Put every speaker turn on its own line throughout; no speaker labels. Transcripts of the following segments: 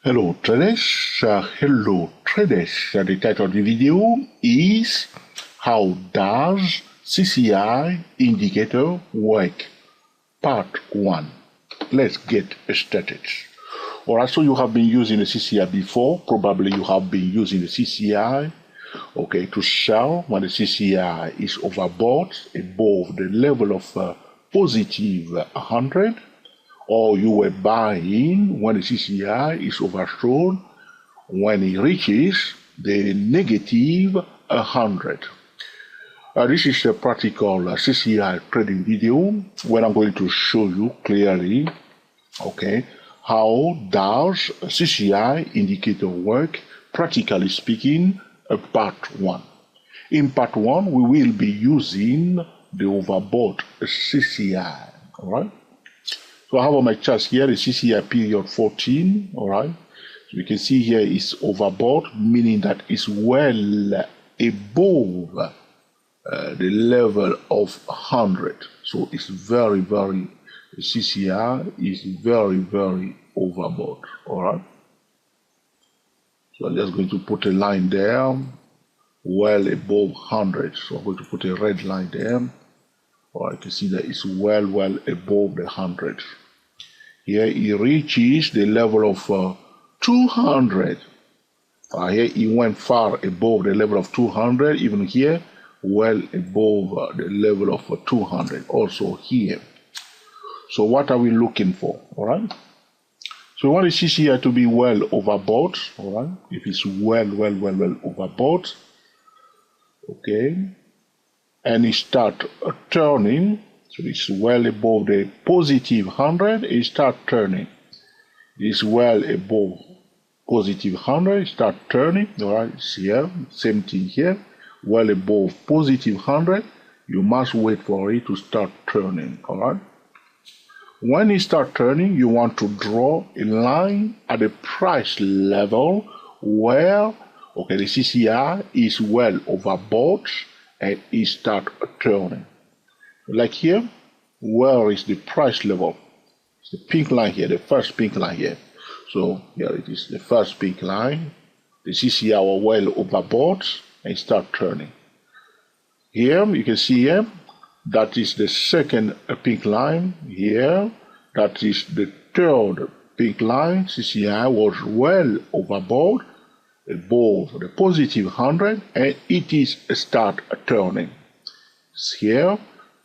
Hello traders, The title of the video is How does CCI indicator work? Part 1. Let's get started. Alright, so you have been using the CCI before. Probably you have been using the CCI, to sell when the CCI is overbought above the level of positive 100. Or you were buying when the CCI is oversold when it reaches the negative 100. This is a practical CCI trading video where I'm going to show you clearly, how does CCI indicator work, practically speaking, part 1. In part 1, we will be using the overbought CCI, alright? So I have on my chart here the CCI period 14, alright? So you can see here it's overbought, meaning that it's well above the level of 100. So it's very, CCI is very overbought, alright? So I'm just going to put a line there, well above 100. So I'm going to put a red line there. Alright, you can see that it's well above the 100. Here it reaches the level of 200. Here it went far above the level of 200. Even here, well above the level of 200. Also here. So what are we looking for? All right. So we want the CCI to be well overbought. All right. If it's well overbought, and it start turning. So it's well above the positive 100, it start turning. It's well above positive 100, it start turning. All right, it's here, same thing here. Well above positive 100, you must wait for it to start turning. All right. When it start turning, you want to draw a line at the price level where, the CCI is well overbought and it start turning. Like here, where is the price level? It's the pink line here, the first pink line here. So here it is, the first pink line. The CCI were well overbought and start turning. Here you can see here, that is the second pink line. Here, that is the third pink line. CCI was well overbought above the positive 100 and it is start turning. Here,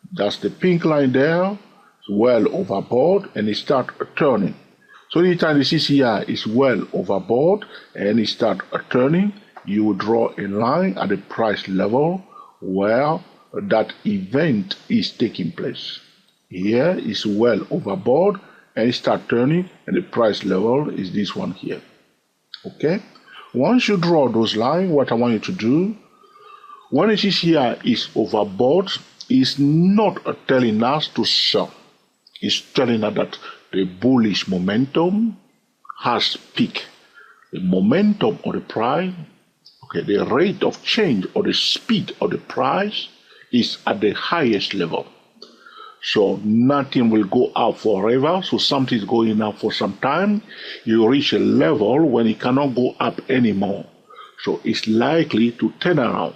that's the pink line there, it's well overbought and it start turning. So anytime the CCI is well overbought and it start turning, you will draw a line at the price level where that event is taking place. Here is well overbought and it start turning, and the price level is this one here. Once you draw those lines, what I want you to do, when the CCI is overbought, is not telling us to sell. It's telling us that the bullish momentum has peaked. The momentum of the price, the rate of change or the speed of the price is at the highest level. So nothing will go up forever. So something is going up for some time. You reach a level when it cannot go up anymore. So it's likely to turn around.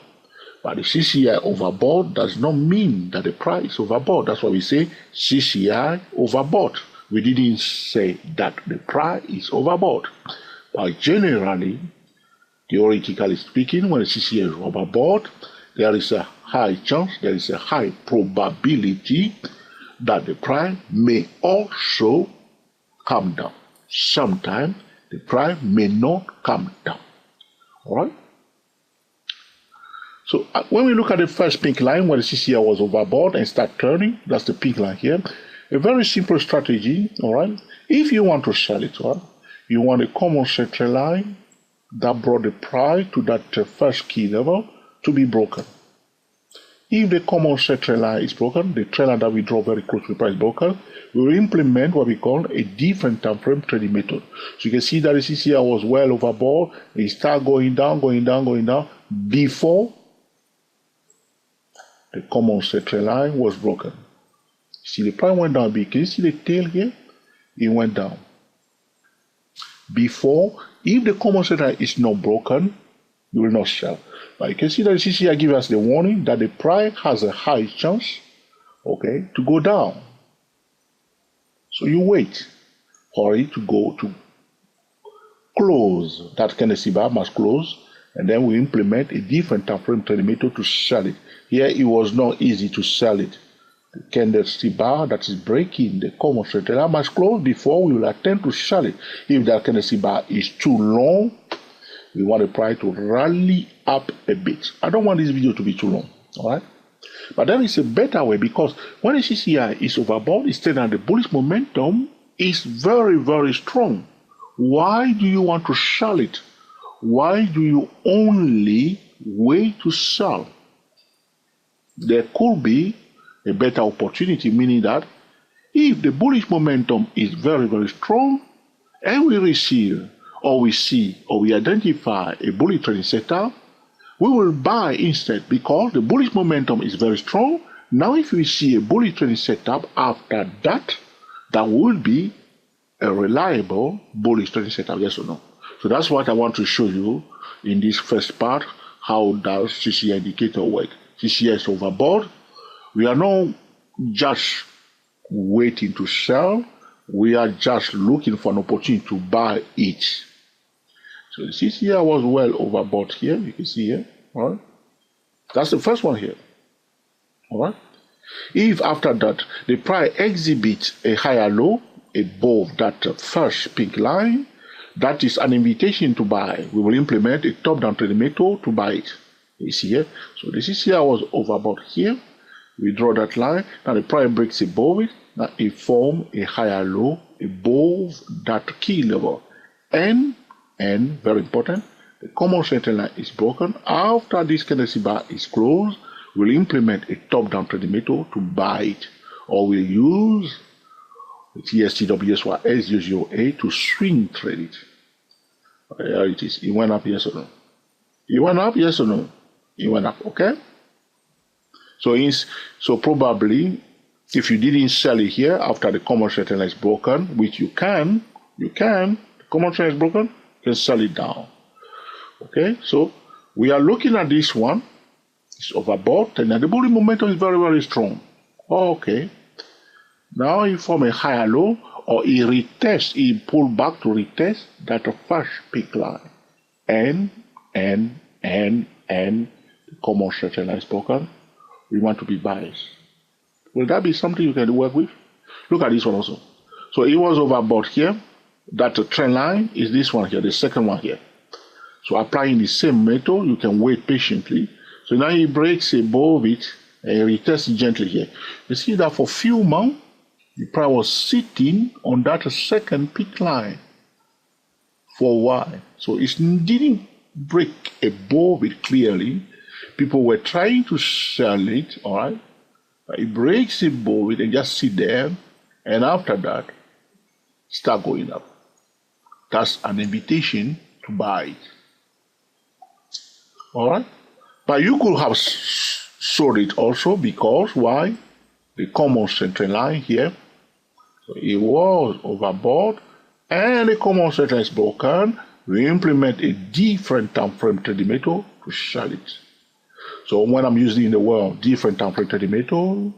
But the CCI overbought does not mean that the price is overbought. That's why we say CCI overbought. We didn't say that the price is overbought. But generally, theoretically speaking, when the CCI is overbought, there is a high chance, there is a high probability that the price may also come down. Sometimes the price may not come down. All right? So when we look at the first pink line where the CCI was overbought and start turning, that's the pink line here. A very simple strategy, all right? If you want to sell it, all right, you want a common central line that brought the price to that first key level to be broken. If the common central line is broken, the trend line that we draw very close to the price is broken, we will implement what we call a different time frame trading method. So you can see that the CCI was well overbought, it started going down before the common central line was broken. See, the price went down a bit. Can you see the tail here? It went down. before. If the common center is not broken, you will not sell. But you can see that the CCI gives us the warning that the price has a high chance, okay, to go down. So you wait for it to go to close. That candlestick bar must close, and then we implement a different time frame trading method to sell it. Here it was not easy to sell it. The candlestick bar that is breaking the common trend line must close before we will attempt to sell it. If that candlestick bar is too long, we want the price to rally up a bit. I don't want this video to be too long, all right? But there is a better way, because when the CCI is overbought, it's telling that the bullish momentum is very, very strong. Why do you want to sell it? Why do you only wait to sell? There could be a better opportunity, meaning that if the bullish momentum is very, very strong, and we receive, or we see, or we identify a bullish trading setup, we will buy instead, because the bullish momentum is very strong. Now, if we see a bullish trading setup after that, that will be a reliable bullish trading setup, yes or no? So that's what I want to show you in this first part. How does CCI indicator work? CCI is overbought. We are not just waiting to sell. We are just looking for an opportunity to buy it. So the CCI was well overbought here. You can see here. All right. That's the first one here. All right. If after that the price exhibits a higher low above that first pink line, that is an invitation to buy. We will implement a top-down trading method to buy it. You see here. So the CCI was overbought here. We draw that line. Now the price breaks above it. Now it forms a higher low above that key level. And very important, the common center line is broken. After this candlestick bar is closed, we'll implement a top-down trading method to buy it. Or we'll use the TSTWSY S008 to swing trade it. Here it is. It went up, yes or no? It went up, yes or no? It went up, okay? So probably, if you didn't sell it here after the common center line is broken, which you can, the common center is broken, you can sell it down. Okay, so we are looking at this one. It's overbought, and the bullish momentum is very, very strong. Okay. Now it form a higher low, or it retests, it pull back to retest that first peak line. And the common center line is broken. We want to be buyers. Will that be something you can work with? Look at this one also. So it was overbought here. That trend line is this one here, the second one here. So applying the same method, you can wait patiently. So now it breaks above it and retests gently here. You see that for few months, the price was sitting on that second peak line for a while. So it didn't break above it clearly. People were trying to sell it, all right? But it breaks above it and just sit there, and after that, start going up. That's an invitation to buy it. All right? But you could have sold it also, because why? The common center line here. So it was overbought, and the common center is broken. We implement a different time frame trading method to sell it. So when I'm using the word different time frame trading method,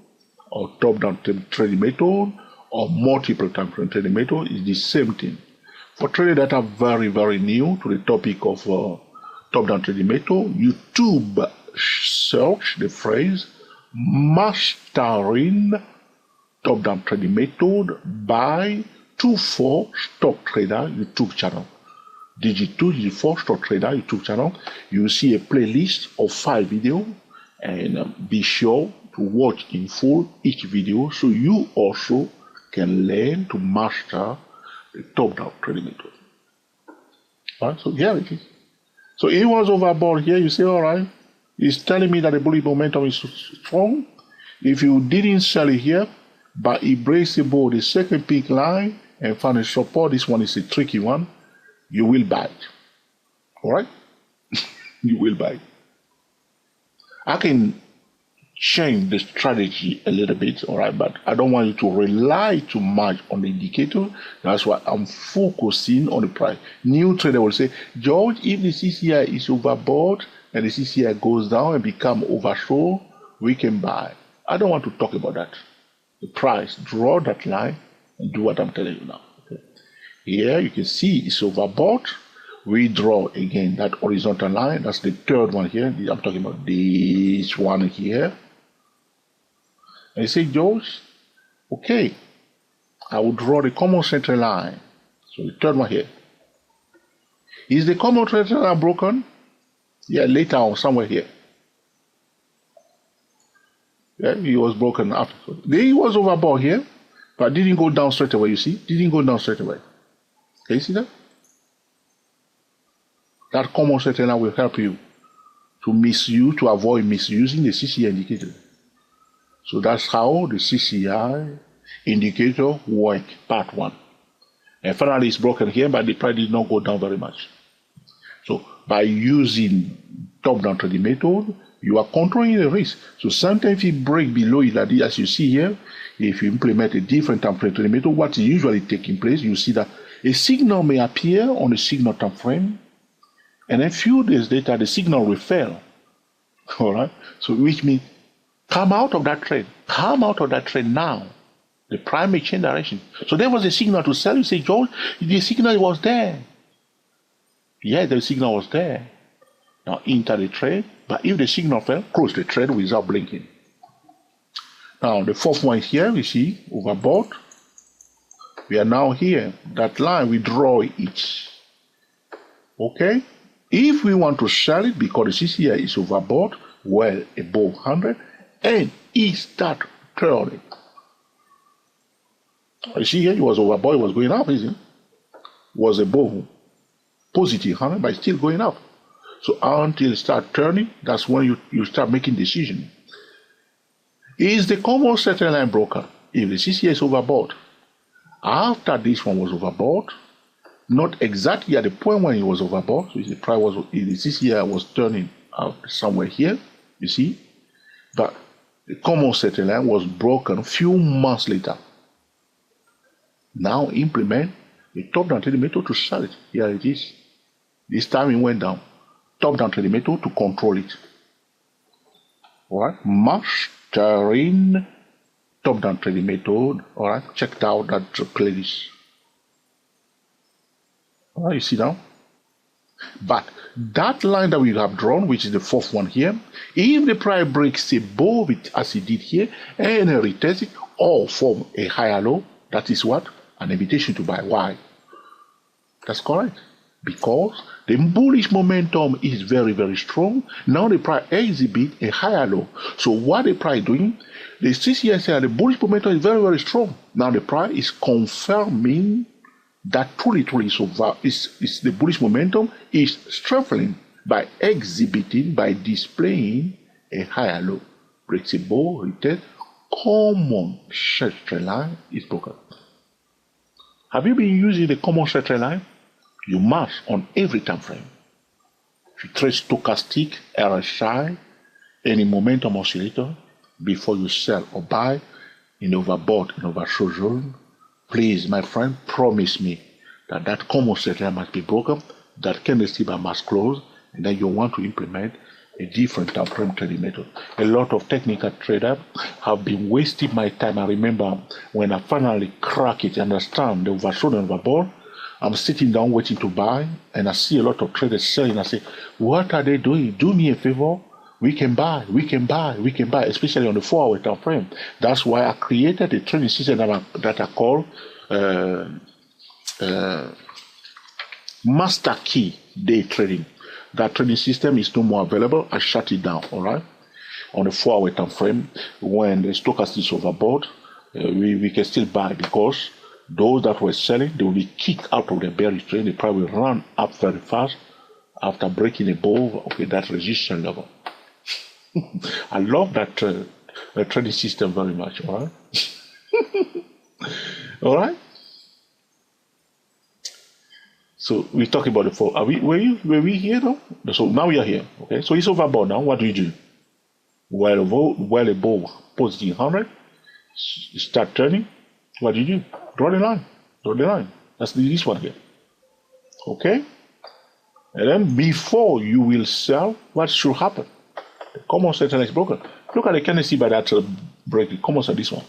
or top-down trading method, or multiple time frame trading method, is the same thing. For traders that are very, very new to the topic of top-down trading method, YouTube search the phrase mastering top-down trading method by 24 Stock Trader YouTube channel. Digit 2, Digit 4 Stock Trader YouTube channel. You will see a playlist of 5 videos, and be sure to watch in full each video so you also can learn to master the top-down trading method. All right, so here it is. So it was overbought here. You say, all right, it's telling me that the bullish momentum is strong. If you didn't sell it here, but it breaks above the second peak line and found a support, this one is a tricky one, you will buy it. All right? You will buy it. I can change the strategy a little bit, all right? But I don't want you to rely too much on the indicator. That's why I'm focusing on the price. New trader will say, George, if the CCI is overbought and the CCI goes down and become oversold, we can buy. I don't want to talk about that. The price, draw that line and do what I'm telling you now. Okay? Here you can see it's overbought. We draw again that horizontal line. That's the third one here. I'm talking about this one here. And you say, George, okay, I will draw the common center line. So the third one here. Is the common center line broken? Yeah, later on, somewhere here. Yeah, he was broken after. Then he was overbought here, but didn't go down straight away, you see? Didn't go down straight away. Can you see that? That common center line will help you to avoid misusing the CCI indicator. So that's how the CCI indicator work, part one. And finally it's broken here, but the price did not go down very much. So by using top-down trading method, you are controlling the risk. So sometimes if you break below it like this, as you see here, if you implement a different time frame trading method, what is usually taking place, you see that a signal may appear on the signal time frame, and a few days later, the signal will fail. All right? So which means come out of that trade. Come out of that trade now. The price may change direction. So there was a signal to sell. You say, George, the signal was there. Yeah, the signal was there. Now enter the trade, but if the signal fell, close the trade without blinking. Now the fourth one is here, we see overbought. We are now here. That line, we draw it. Okay? If we want to sell it because the CCI is overbought, well above 100, and it start turning. You see here, it was overbought, it was going up, isn't it? Was above positive 100, but it's still going up. So until it start turning, that's when you start making decision. Is the common center line broken? If the CCI is overbought, after this one was overbought, not exactly at the point when it was overbought, so the price was, the CCI was turning out somewhere here, you see, but the common center line was broken a few months later. Now implement the top-down trading method to sell it. Here it is. This time it went down. Top-down trading method to control it. All right, mastering top-down trading method. All right, check out that playlist. All right, you see now. But that line that we have drawn, which is the fourth one here, if the price breaks above it as it did here and retests it or form a higher low, that is what? An invitation to buy. Why? That's correct. Because the bullish momentum is very, very strong. Now the price exhibits a higher low. So what the price doing? The CCI said the bullish momentum is very, very strong. Now the price is confirming that truly is the bullish momentum is strengthening by exhibiting, by displaying a higher low. Breaks above, retest, common center line is broken. Have you been using the common center line? You must on every time frame. If you trade stochastic, RSI, any momentum oscillator, before you sell or buy in overbought and oversold zone, please, my friend, promise me that that common center line must be broken, that candlestick bar must close, and then you want to implement a different time frame trading method. A lot of technical traders have been wasting my time. I remember when I finally crack it, understand the oversold and overbought, I'm sitting down waiting to buy, and I see a lot of traders selling. I say, what are they doing? Do me a favor. We can buy, we can buy, we can buy, especially on the 4-hour time frame. That's why I created a trading system that I call Master Key Day Trading. That trading system is no more available. I shut it down, all right? On the 4-hour time frame, when the stochastic is overbought, we can still buy, because those that were selling, they will be kicked out of the bearish trade. The price will run up very fast after breaking above that resistance level. I love that trading system very much. All right. All right. So we talk about the 4. Were we here now? So now we are here. Okay. So it's overbought now. What do? well above positive 100, start turning. What do you do? Draw the line. Draw the line. That's this one here. Okay? And then before you will sell, what should happen? The common center is broken. Look at the candlestick by that break. The common center, this one.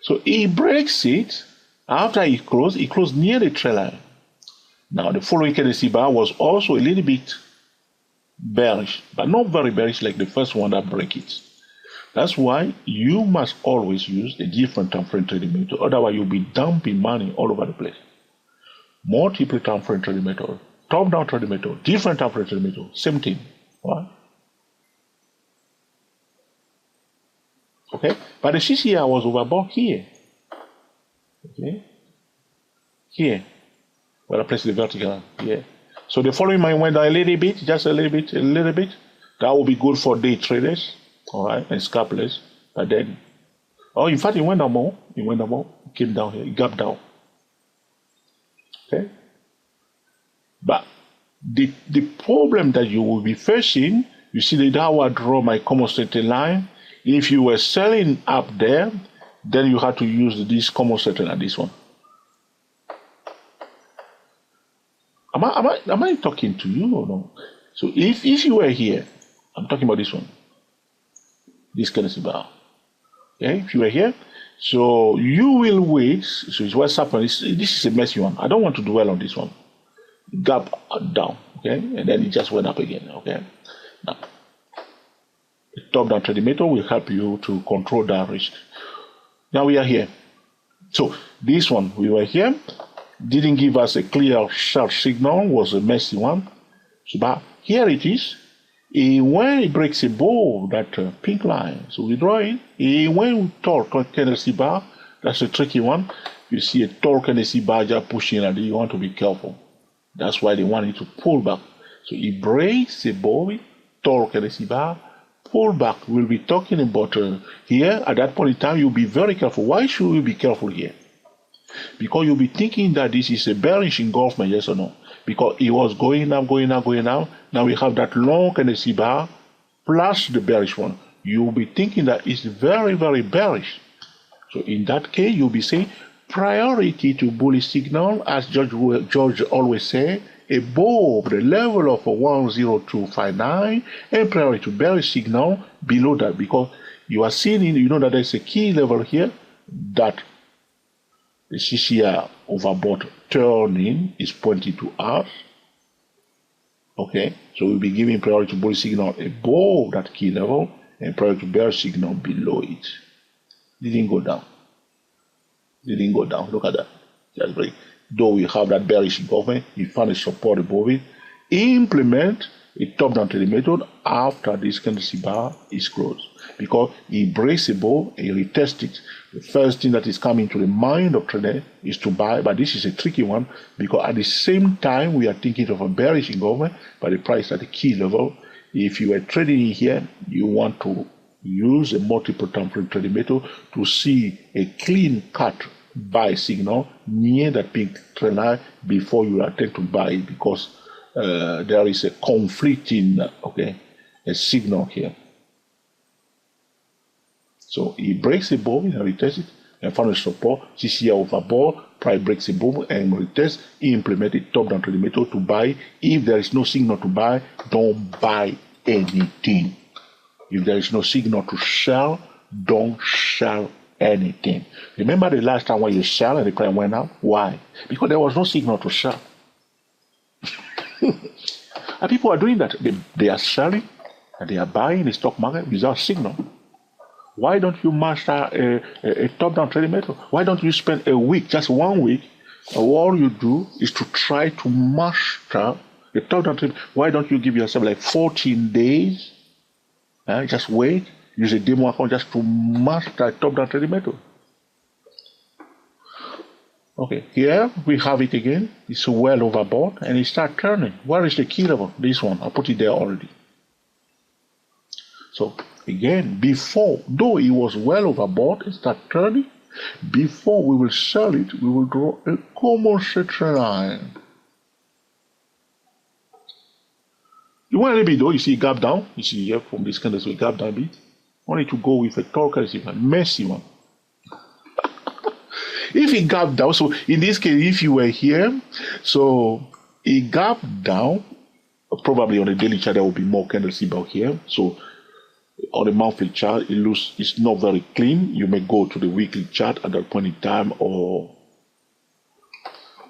So he breaks it. After he closed near the trend line. Now the following candlestick bar was also a little bit bearish, but not very bearish like the first one that break it. That's why you must always use a different time frame trading method. Otherwise, you'll be dumping money all over the place. Multiple time frame trading method, top down trading method, different time frame trading method, same thing. Right? Okay, but the CCI was overbought here. Okay, here, where I place the vertical here. So the following line went down a little bit, just a little bit, a little bit. That will be good for day traders, all right, and scalpers. But then, oh, in fact, it went down more. It went down more. It came down here. It gapped down. Okay. But the problem that you will be facing, you see that how I draw my common center line. If you were selling up there, then you have to use this common center line, this one. Am I talking to you or no? So if you were here, I'm talking about this one, this candlestick bar. Okay, if you were here, so you will wait. So it's what's happening. This is a messy one. I don't want to dwell on this one. Gap down, okay, and then it just went up again. Okay, now the top down trading method will help you to control that risk. Now we are here. So this one, we were here. Didn't give us a clear sharp signal, was a messy one. So, but here it is. When it breaks above that pink line, so we draw it. When we torque candlestick bar, that's a tricky one. You see a torque candlestick bar just pushing, and you want to be careful. That's why they want it to pull back. So it breaks above it, torque candlestick bar, pull back. We'll be talking about here. At that point in time, you'll be very careful. Why should we be careful here? Because you'll be thinking that this is a bearish engulfment, yes or no? Because it was going up, going up, going up. Now we have that long candlestick bar plus the bearish one. You'll be thinking that it's very, very bearish. So in that case, you'll be saying priority to bullish signal, as George always say, above the level of 10259, and priority to bearish signal below that, because you are seeing, you know that there's a key level here that the CCI overbought turning is pointing to us. Okay, so we'll be giving priority to bullish signal above that key level and priority to bearish signal below it. Didn't go down. Didn't go down. Look at that. Just break. Though we have that bearish engulfment, you find a support above it. Implement a top-down trading method after this candlestick bar is closed, because it breaks above and retest it. The first thing that is coming to the mind of trader is to buy, but this is a tricky one, because at the same time we are thinking of a bearish engulfment, but the price at the key level. If you are trading in here, you want to use a multiple time frame trading method to see a clean cut buy signal near that pink trend line before you attempt to buy it, because there is a conflicting a signal here. So it breaks above and retest it and found a support. CCI overbought, price breaks above and retest. Implement a top-down trading method to buy. If there is no signal to buy, don't buy anything. If there is no signal to sell, don't sell anything. Remember the last time when you sell and the price went up? Why? Because there was no signal to sell. And people are doing that. They are selling and they are buying the stock market without signal. Why don't you master a top-down trading method? Why don't you spend a week, just 1 week, and all you do is to try to master the top-down trading? Why don't you give yourself like 14 days? Just wait, use a demo account just to master a top-down trading method. Okay, here we have it again. It's well overbought and it starts turning. Where is the key level? This one, I put it there already. So again, before, though it was well overbought, it started turning. Before we will sell it, we will draw a common center line. You want a little bit though, you see gap down. You see here from this candle, so gap down a bit. Only to go with a tall candlestick, a messy one. If it gap down, so in this case, if you were here, so it gap down, probably on a daily chart there will be more candlestick out here. So on the monthly chart, it's not very clean. You may go to the weekly chart at that point in time, or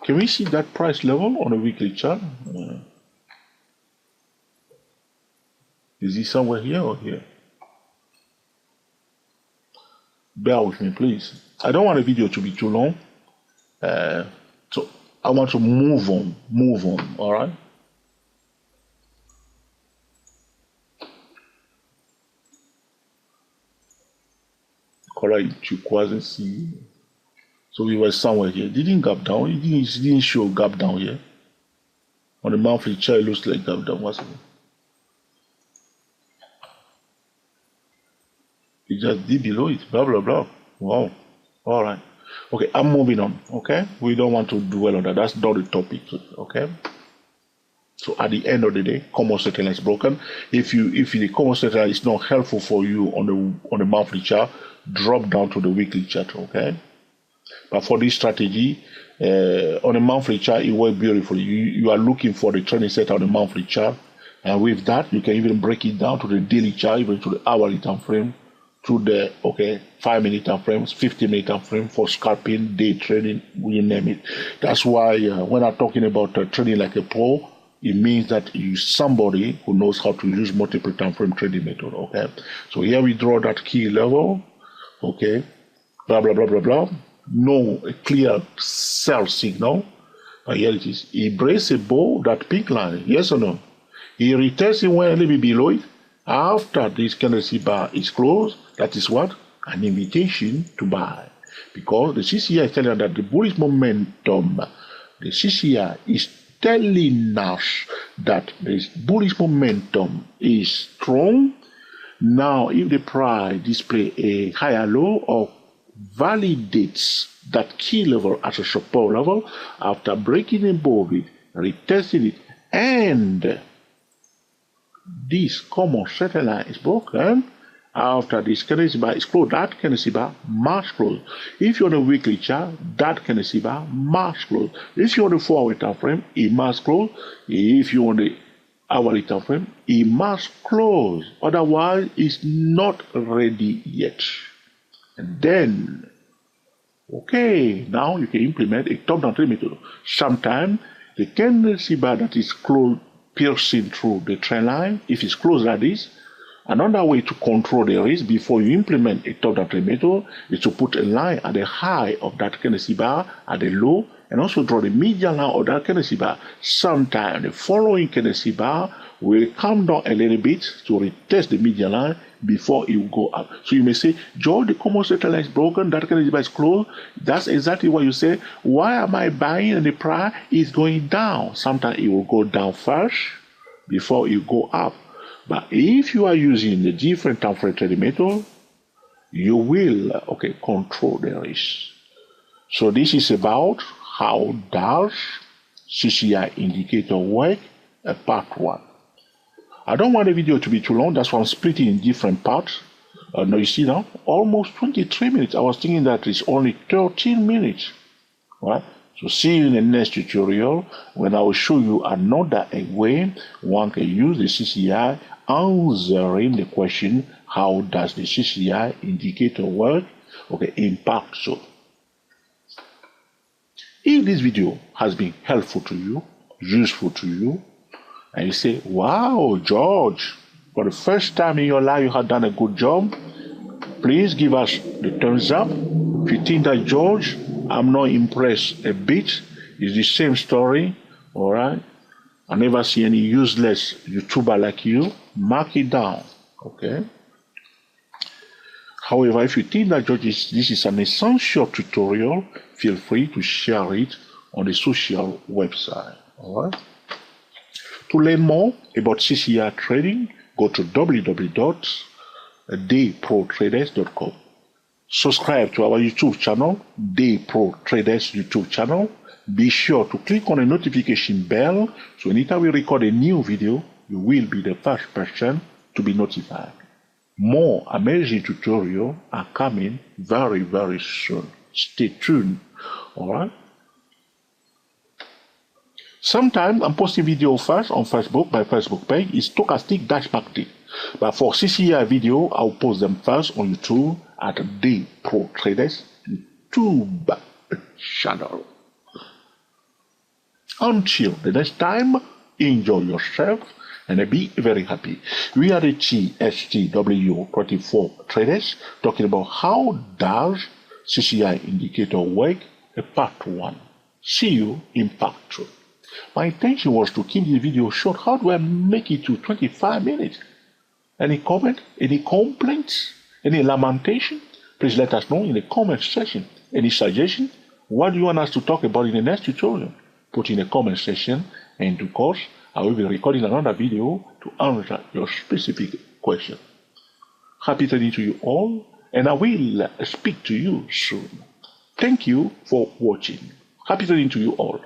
can we see that price level on a weekly chart? Is it somewhere here or here? Bear with me, please. I don't want the video to be too long. So I want to move on, all right? Color turquoise and see. So we were somewhere here. It didn't gap down. It didn't show gap down here. On the monthly chart, it looks like gap down. What's it? It just did below it. Blah, blah, blah. Wow. All right. Okay, I'm moving on. Okay? We don't want to dwell on that. That's not the topic. Okay? So at the end of the day, common straight line is broken. If the common straight line is not helpful for you on the monthly chart, drop down to the weekly chart. Okay? But for this strategy, on a monthly chart, it works beautifully. You are looking for the trending set on the monthly chart, and with that, you can even break it down to the daily chart, even to the hourly time frame, to the 5-minute time frames, 50-minute time frame for scalping, day trading, you name it. That's why when I'm talking about trading like a pro, it means that you're somebody who knows how to use multiple time frame trading method. Okay, so here we draw that key level. Okay, blah blah blah blah blah. No clear sell signal. But here it is. He breaks above that pink line. Yes or no? He retests it when a little bit below it. After this candlestick bar is closed, that is what? An invitation to buy. Because the CCI is telling us that the bullish momentum, the CCI is telling us that the bullish momentum is strong. Now, if the price display a higher low or validates that key level as a support level, after breaking above it, retesting it, and this common straight line is broken, after this candlestick bar is closed, that candlestick bar must close. If you're on a weekly chart, that candlestick bar must close. If you're on the 4-hour time frame, it must close. If you're on the hourly time frame, it must close. Otherwise, it's not ready yet. And then, okay, now you can implement a top-down trade method. Sometimes the candlestick bar that is closed, piercing through the trend line, if it's closed like this, another way to control the risk before you implement a top-down trade method is to put a line at the high of that candlestick bar, at the low, and also draw the median line of that candlestick bar. Sometimes the following candlestick bar will come down a little bit to retest the median line before it will go up. So you may say, George, the common straight line is broken, that candlestick bar is closed. That's exactly what you say. Why am I buying and the price is going down? Sometimes it will go down first before it go up. But if you are using the different time frame trading method, you will control the risk. So this is about how does CCI indicator work, part 1. I don't want the video to be too long, that's why I'm splitting in different parts. Now you see now, almost 23 minutes. I was thinking that it's only 13 minutes. Right? So see you in the next tutorial when I will show you another way one can use the CCI answering the question, how does the CCI indicator work? In part 2. If this video has been helpful to you, useful to you, and you say, wow, George, for the first time in your life you have done a good job, please give us the thumbs up. If you think that, George, I'm not impressed a bit, it's the same story, all right? I never see any useless YouTuber like you, mark it down, okay? However, if you think that, George, this is an essential tutorial, feel free to share it on the social website, all right? To learn more about CCI trading, go to www.dayprotraders.com. Subscribe to our YouTube channel, Day Pro Traders YouTube channel. Be sure to click on the notification bell so anytime we record a new video, you will be the first person to be notified. More amazing tutorials are coming very, very soon. Stay tuned. All right. Sometimes I'm posting video first on Facebook. My Facebook page is stochastic-market. But for CCI video, I'll post them first on YouTube at the Pro Traders YouTube channel. Until the next time, enjoy yourself and be very happy. We are the TSTW24 traders talking about how does CCI indicator work, part 1. See you in part 2. My intention was to keep the video short. How do I make it to 25 minutes? Any comment? Any complaints? Any lamentation? Please let us know in the comment section. Any suggestion? What do you want us to talk about in the next tutorial? Put in the comment section, and of course, I will be recording another video to answer your specific question. Happy trading to you all, and I will speak to you soon. Thank you for watching. Happy trading to you all.